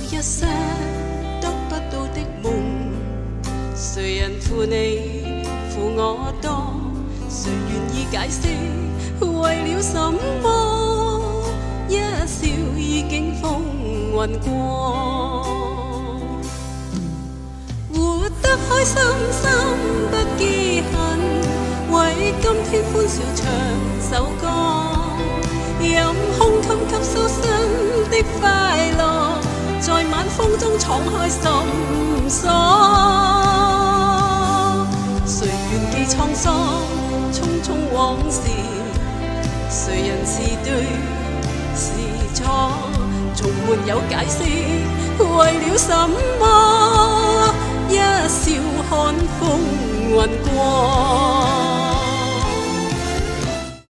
一些得不到的夢，誰人負你負我多？誰願意解釋為了什麼？一笑已經風雲過，活得開心心不記恨，為今天歡笑唱首歌，任胸襟吸收新的快樂，在晚風中敞開心鎖。誰願記滄桑匆匆往事，誰人是對是錯，從沒有解釋為了什麼，一笑看風雲過。